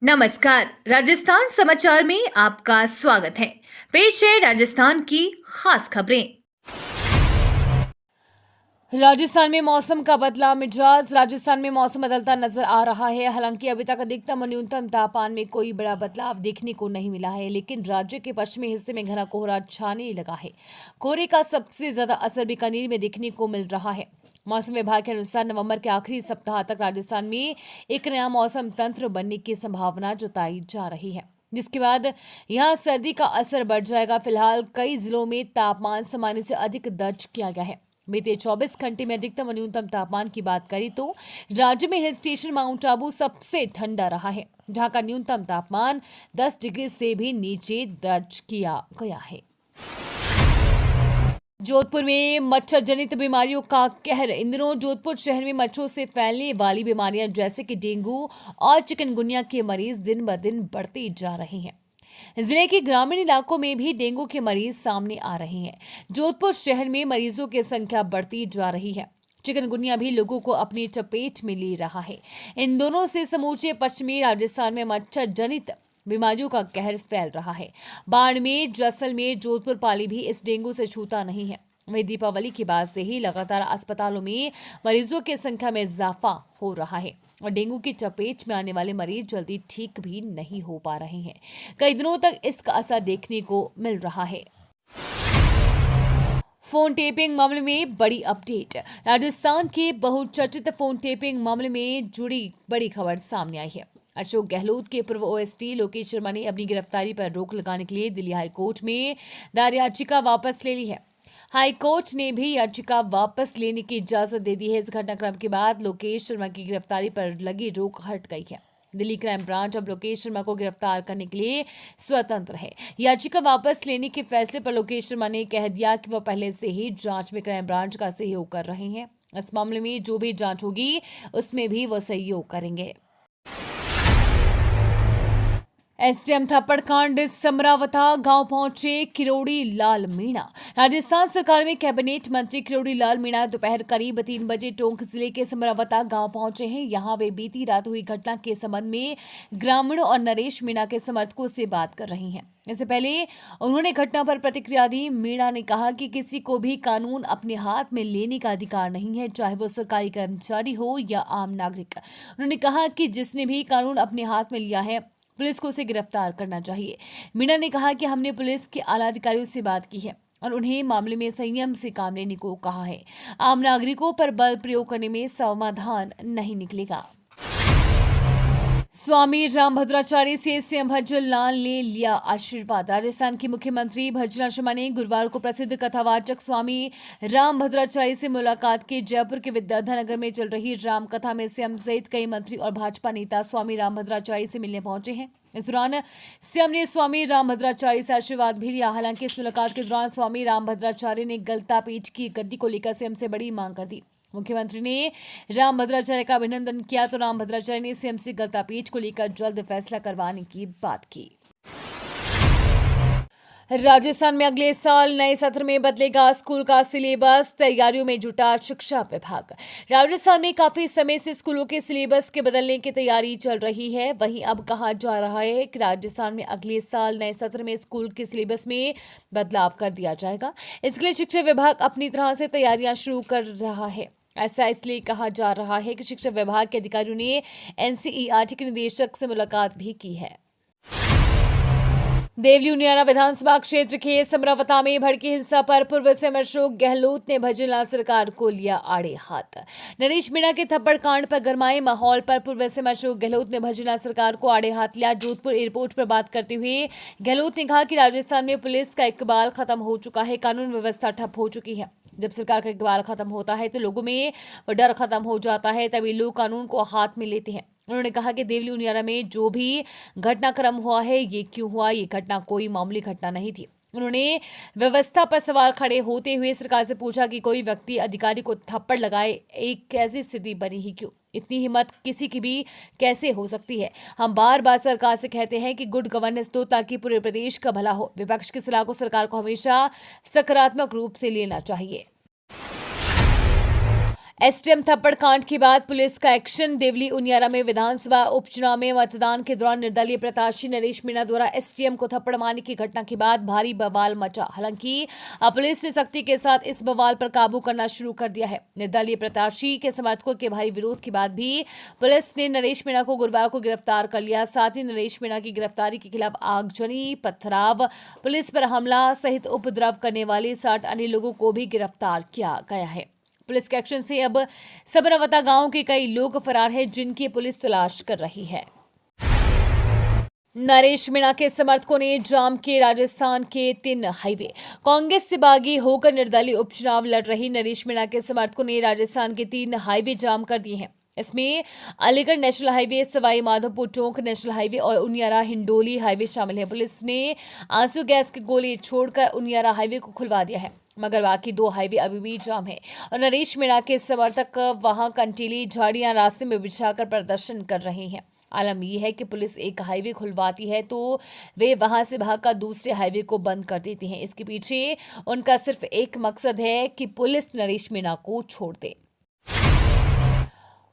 नमस्कार। राजस्थान समाचार में आपका स्वागत है। पेश है राजस्थान की खास खबरें। राजस्थान में मौसम का बदला मिजाज। राजस्थान में मौसम बदलता नजर आ रहा है। हालांकि अभी तक अधिकतम और न्यूनतम तापमान में कोई बड़ा बदलाव देखने को नहीं मिला है, लेकिन राज्य के पश्चिमी हिस्से में घना कोहरा छाने लगा है। कोहरे का सबसे ज्यादा असर बीकानेर में देखने को मिल रहा है। मौसम विभाग के अनुसार नवंबर के आखिरी सप्ताह तक राजस्थान में एक नया मौसम तंत्र बनने की संभावना जताई जा रही है, जिसके बाद यहां सर्दी का असर बढ़ जाएगा। फिलहाल कई जिलों में तापमान सामान्य से अधिक दर्ज किया गया है। बीते 24 घंटे में अधिकतम और न्यूनतम तापमान की बात करें तो राज्य में हिल स्टेशन माउंट आबू सबसे ठंडा रहा है, जहां का न्यूनतम तापमान 10 डिग्री से भी नीचे दर्ज किया गया है। जोधपुर में मच्छर जनित बीमारियों का कहर। इन दिनों जोधपुर शहर में मच्छरों से फैलने वाली बीमारियां जैसे कि डेंगू और चिकनगुनिया के मरीज दिन ब दिन बढ़ते जा रहे हैं। जिले के ग्रामीण इलाकों में भी डेंगू के मरीज सामने आ रहे हैं। जोधपुर शहर में मरीजों की संख्या बढ़ती जा रही है। चिकनगुनिया भी लोगों को अपनी चपेट में ले रहा है। इन दोनों से समूचे पश्चिमी राजस्थान में मच्छर जनित बीमारियों का कहर फैल रहा है। बाड़मेर, जैसलमेर, जोधपुर, पाली भी इस डेंगू से छूता नहीं है। वहीं दीपावली के बाद से ही लगातार अस्पतालों में मरीजों की संख्या में इजाफा हो रहा है और डेंगू की चपेट में आने वाले मरीज जल्दी ठीक भी नहीं हो पा रहे हैं। कई दिनों तक इसका असर देखने को मिल रहा है। फोन टेपिंग मामले में बड़ी अपडेट। राजस्थान के बहुचर्चित फोन टेपिंग मामले में जुड़ी बड़ी खबर सामने आई है। अशोक गहलोत के पूर्व ओएसडी लोकेश शर्मा ने अपनी गिरफ्तारी पर रोक लगाने के लिए दिल्ली हाईकोर्ट में दायर याचिका वापस ले ली है। हाईकोर्ट ने भी याचिका वापस लेने की इजाजत दे दी है। इस घटनाक्रम के बाद लोकेश शर्मा की गिरफ्तारी पर लगी रोक हट गई है। दिल्ली क्राइम ब्रांच अब लोकेश शर्मा को गिरफ्तार करने के लिए स्वतंत्र है। याचिका वापस लेने के फैसले पर लोकेश शर्मा ने कह दिया कि वह पहले से ही जांच में क्राइम ब्रांच का सहयोग कर रहे हैं। इस मामले में जो भी जांच होगी उसमें भी वो सहयोग करेंगे। एसडीएम थप्पड़ कांड समरावता गांव पहुंचे किरोड़ी लाल मीणा। राजस्थान सरकार में कैबिनेट मंत्री किरोड़ी लाल मीणा दोपहर करीब 3 बजे टोंक जिले के समरावता गांव पहुंचे हैं। यहां वे बीती रात हुई घटना के संबंध में ग्रामीणों और नरेश मीणा के समर्थकों से बात कर रही हैं। इससे पहले उन्होंने घटना पर प्रतिक्रिया दी। मीणा ने कहा कि किसी को भी कानून अपने हाथ में लेने का अधिकार नहीं है, चाहे वो सरकारी कर्मचारी हो या आम नागरिक। उन्होंने कहा कि जिसने भी कानून अपने हाथ में लिया है पुलिस को उसे गिरफ्तार करना चाहिए। मीणा ने कहा कि हमने पुलिस के आला अधिकारियों से बात की है और उन्हें मामले में संयम से काम लेने को कहा है। आम नागरिकों पर बल प्रयोग करने में समाधान नहीं निकलेगा। स्वामी रामभद्राचार्य से सीएम भजनलाल ने लिया आशीर्वाद। राजस्थान के मुख्यमंत्री भजनलाल शर्मा ने गुरुवार को प्रसिद्ध कथावाचक स्वामी रामभद्राचार्य से मुलाकात की। जयपुर के विद्याधर में चल रही राम कथा में सीएम सहित कई मंत्री और भाजपा नेता स्वामी रामभद्राचार्य से मिलने पहुंचे हैं। इस दौरान सीएम ने स्वामी रामभद्राचार्य से आशीर्वाद भी लिया। हालांकि इस मुलाकात के दौरान स्वामी रामभद्राचार्य ने गलता पीठ की गद्दी को लेकर सीएम से बड़ी मांग कर दी। मुख्यमंत्री ने रामभद्राचार्य का अभिनंदन किया तो रामभद्राचार्य ने सीएम से गलता पीठ को लेकर जल्द फैसला करवाने की बात की। राजस्थान में अगले साल नए सत्र में बदलेगा स्कूल का सिलेबस। तैयारियों में जुटा शिक्षा विभाग। राजस्थान में काफी समय से स्कूलों के सिलेबस के बदलने की तैयारी चल रही है। वहीं अब कहा जा रहा है कि राजस्थान में अगले साल नए सत्र में स्कूल के सिलेबस में बदलाव कर दिया जाएगा। इसके लिए शिक्षा विभाग अपनी तरह से तैयारियां शुरू कर रहा है। ऐसा इसलिए कहा जा रहा है कि शिक्षा विभाग के अधिकारियों ने एनसीईआरटी के निदेशक से मुलाकात भी की है। देवली उनियारा विधानसभा क्षेत्र के समरावता में भड़की हिंसा पर पूर्व सीएम अशोक गहलोत ने भजनलाल सरकार को लिया आड़े हाथ। नरेश मीणा के थप्पड़ कांड पर गरमाए माहौल पर पूर्व सीएम अशोक गहलोत ने भजनलाल सरकार को आड़े हाथ लिया। जोधपुर एयरपोर्ट पर बात करते हुए गहलोत ने कहा कि राजस्थान में पुलिस का इकबाल खत्म हो चुका है, कानून व्यवस्था ठप हो चुकी है। जब सरकार का इकबाल खत्म होता है तो लोगों में डर खत्म हो जाता है, तभी लोग कानून को हाथ में लेते हैं। उन्होंने कहा कि देवली उनियारा में जो भी घटनाक्रम हुआ है ये क्यों हुआ, ये घटना कोई मामूली घटना नहीं थी। उन्होंने व्यवस्था पर सवाल खड़े होते हुए सरकार से पूछा कि कोई व्यक्ति अधिकारी को थप्पड़ लगाए, एक कैसी स्थिति बनी ही क्यों, इतनी हिम्मत किसी की भी कैसे हो सकती है। हम बार बार सरकार से कहते हैं कि गुड गवर्नेंस दो ताकि पूरे प्रदेश का भला हो। विपक्ष की सलाह को सरकार को हमेशा सकारात्मक रूप से लेना चाहिए। एसटीएम थप्पड़ कांड के बाद पुलिस का एक्शन। देवली उनियारा में विधानसभा उपचुनाव में मतदान के दौरान निर्दलीय प्रत्याशी नरेश मीणा द्वारा एसटीएम को थप्पड़ मारने की घटना के बाद भारी बवाल मचा। हालांकि अब पुलिस ने सख्ती के साथ इस बवाल पर काबू करना शुरू कर दिया है। निर्दलीय प्रत्याशी के समर्थकों के भारी विरोध के बाद भी पुलिस ने नरेश मीणा को गुरुवार को गिरफ्तार कर लिया। साथ ही नरेश मीणा की गिरफ्तारी के खिलाफ आगजनी, पथराव, पुलिस पर हमला सहित उपद्रव करने वाले 60 अन्य लोगों को भी गिरफ्तार किया गया है। पुलिस के एक्शन से अब सबरवता गांव के कई लोग फरार हैं, जिनकी पुलिस तलाश कर रही है। नरेश मीणा के समर्थकों ने जाम किए राजस्थान के 3 हाईवे। कांग्रेस से बागी होकर निर्दलीय उपचुनाव लड़ रही नरेश मीणा के समर्थकों ने राजस्थान के 3 हाईवे जाम कर दिए हैं। इसमें Aligarh national highway, Sawai Madhopur Tonk national highway और उनियारा हिंडोली हाईवे शामिल है। पुलिस ने आंसू गैस के गोले छोड़कर उनियारा हाईवे को खुलवा दिया है, मगर बाकी 2 हाईवे अभी भी जाम है और नरेश मीणा के समर्थक वहां कंटीली झाड़ियां रास्ते में बिछाकर प्रदर्शन कर रहे हैं। आलम यह है कि पुलिस एक हाईवे खुलवाती है तो वे वहां से भागकर दूसरे हाईवे को बंद कर देती हैं। इसके पीछे उनका सिर्फ एक मकसद है कि पुलिस नरेश मीणा को छोड़ दे।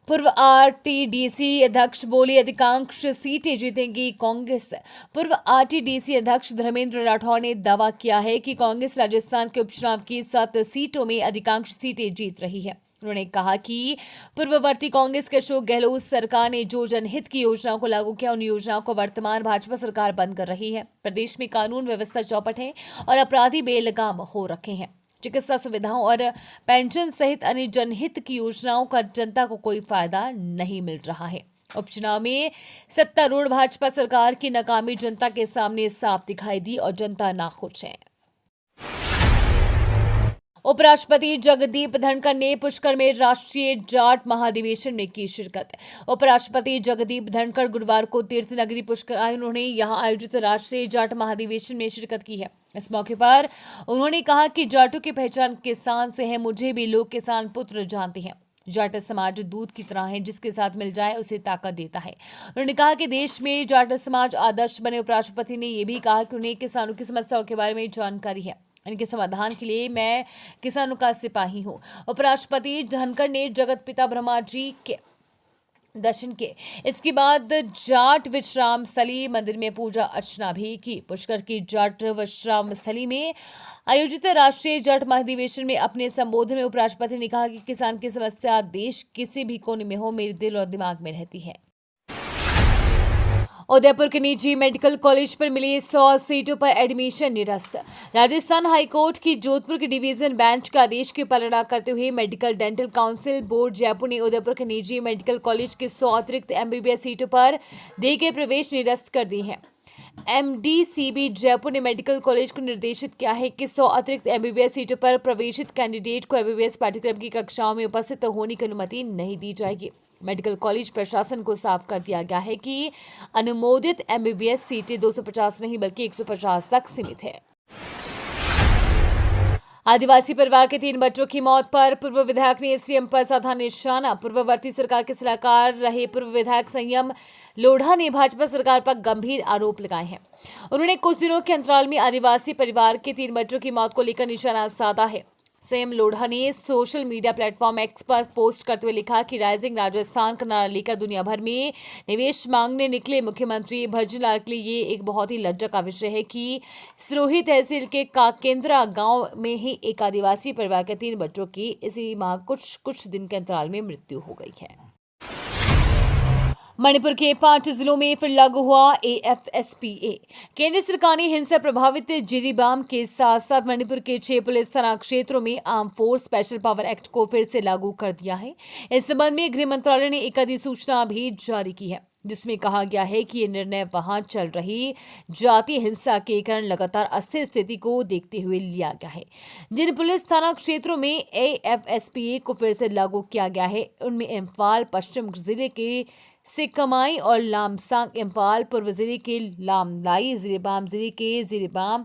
पूर्व आरटीडीसी अध्यक्ष बोले अधिकांश सीटें जीतेंगी कांग्रेस। पूर्व आरटीडीसी अध्यक्ष धर्मेंद्र राठौर ने दावा किया है कि कांग्रेस राजस्थान के उपचुनाव की 7 सीटों में अधिकांश सीटें जीत रही है। उन्होंने कहा कि पूर्ववर्ती कांग्रेस के अशोक गहलोत सरकार ने जो जनहित की योजनाओं को लागू किया, उन योजनाओं को वर्तमान भाजपा सरकार बंद कर रही है। प्रदेश में कानून व्यवस्था चौपट है और अपराधी बेलगाम हो रखे हैं। चिकित्सा सुविधाओं और पेंशन सहित अन्य जनहित की योजनाओं का जनता को कोई फायदा नहीं मिल रहा है। उपचुनाव में सत्तारूढ़ भाजपा सरकार की नाकामी जनता के सामने साफ दिखाई दी और जनता नाखुश है। उपराष्ट्रपति जगदीप धनखड़ ने पुष्कर में राष्ट्रीय जाट महाधिवेशन में की शिरकत। उपराष्ट्रपति जगदीप धनखड़ गुरुवार को तीर्थ नगरी पुष्कर आए। उन्होंने यहां आयोजित राष्ट्रीय जाट महाधिवेशन में शिरकत की है। इस मौके पर उन्होंने कहा कि जाटों की पहचान किसान से है। मुझे भी लोग किसान पुत्र जानते हैं। जाट समाज दूध की तरह है, जिसके साथ मिल जाए उसे ताकत देता है। उन्होंने कहा कि देश में जाट समाज आदर्श बने। उपराष्ट्रपति ने यह भी कहा कि उन्हें किसानों की समस्याओं के बारे में जानकारी है। इनके समाधान के लिए मैं किसानों का सिपाही हूँ। उपराष्ट्रपति धनखड़ ने जगत पिता ब्रह्मा जी के दर्शन किए। इसके बाद जाट विश्राम स्थली मंदिर में पूजा अर्चना भी की। पुष्कर की जाट विश्राम स्थली में आयोजित राष्ट्रीय जाट महाधिवेशन में अपने संबोधन में उपराष्ट्रपति ने कहा कि किसान की समस्या देश किसी भी कोने में हो, मेरे दिल और दिमाग में रहती है। उदयपुर के निजी मेडिकल कॉलेज पर मिली 100 सीटों पर एडमिशन निरस्त। राजस्थान हाईकोर्ट की जोधपुर की डिवीजन बेंच के आदेश की पालना करते हुए medical dental council board Jaipur ने उदयपुर के निजी मेडिकल कॉलेज के 100 अतिरिक्त एमबीबीएस सीटों पर दिए गए प्रवेश निरस्त कर दिए हैं। एमडीसीबी जयपुर ने मेडिकल कॉलेज को निर्देशित किया है कि 100 अतिरिक्त एमबीबीएस सीटों पर प्रवेशित कैंडिडेट को एमबीबीएस पाठ्यक्रम की कक्षाओं में उपस्थित होने की अनुमति नहीं दी जाएगी। मेडिकल कॉलेज प्रशासन को साफ कर दिया गया है कि अनुमोदित एमबीबीएस सीटें 250 नहीं बल्कि 150 तक सीमित है। आदिवासी परिवार के 3 बच्चों की मौत पर पूर्व विधायक ने सीएम पर साधा निशाना। पूर्ववर्ती सरकार के सलाहकार रहे पूर्व विधायक संयम लोढ़ा ने भाजपा सरकार पर गंभीर आरोप लगाए हैं। उन्होंने कुछ दिनों के अंतराल में आदिवासी परिवार के 3 बच्चों की मौत को लेकर निशाना साधा है। सीएम लोढ़ा ने सोशल मीडिया प्लेटफॉर्म एक्स पर पोस्ट करते हुए लिखा कि राइजिंग राजस्थान का नारा लेकर दुनिया भर में निवेश मांगने निकले मुख्यमंत्री भजनलाल के लिए ये एक बहुत ही लज्जा का विषय है कि सिरोही तहसील के काकेंद्रा गांव में ही एक आदिवासी परिवार के 3 बच्चों की इसी माह कुछ दिन के अंतराल में मृत्यु हो गई है। मणिपुर के 5 जिलों में फिर लागू हुआ एएफएसपीए। केंद्र सरकार ने हिंसा प्रभावित जिरीबाम के साथ साथ मणिपुर के 6 पुलिस थाना क्षेत्रों में arm force special power act को फिर से लागू कर दिया है। इस संबंध में गृह मंत्रालय ने एक अधिसूचना भी जारी की है, जिसमें कहा गया है कि ये निर्णय वहां चल रही जातीय हिंसा के कारण लगातार अस्थिर स्थिति को देखते हुए लिया गया है। जिन पुलिस थाना क्षेत्रों में एएफएसपीए को फिर से लागू किया गया है, उनमें इम्फाल पश्चिम जिले के सिकमाई और लामसांग, इम्फाल पूर्व जिले के लामलाई, जिरीबाम जिले के जिरीबाम,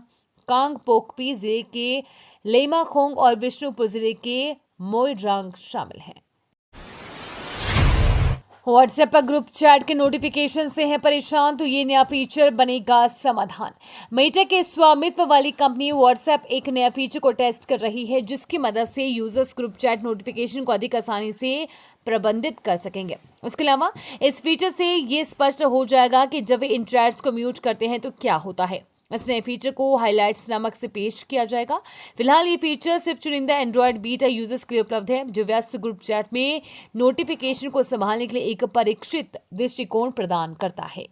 कांगपोकपी जिले के लेमाखोंग और विष्णुपुर जिले के मोइरांग शामिल हैं। व्हाट्सएप पर ग्रुप चैट के नोटिफिकेशन से है परेशान तो ये नया फीचर बनेगा समाधान। मेटा के स्वामित्व वाली कंपनी व्हाट्सएप एक नया फीचर को टेस्ट कर रही है जिसकी मदद से यूजर्स ग्रुप चैट नोटिफिकेशन को अधिक आसानी से प्रबंधित कर सकेंगे। इसके अलावा इस फीचर से ये स्पष्ट हो जाएगा कि जब वे इन चैट्स को म्यूट करते हैं तो क्या होता है। इस नए फीचर को हाइलाइट्स नामक से पेश किया जाएगा। फिलहाल ये फीचर सिर्फ चुनिंदा एंड्रॉयड बीटा यूजर्स के लिए उपलब्ध है जो व्यस्त ग्रुप चैट में नोटिफिकेशन को संभालने के लिए एक परीक्षित दृष्टिकोण प्रदान करता है।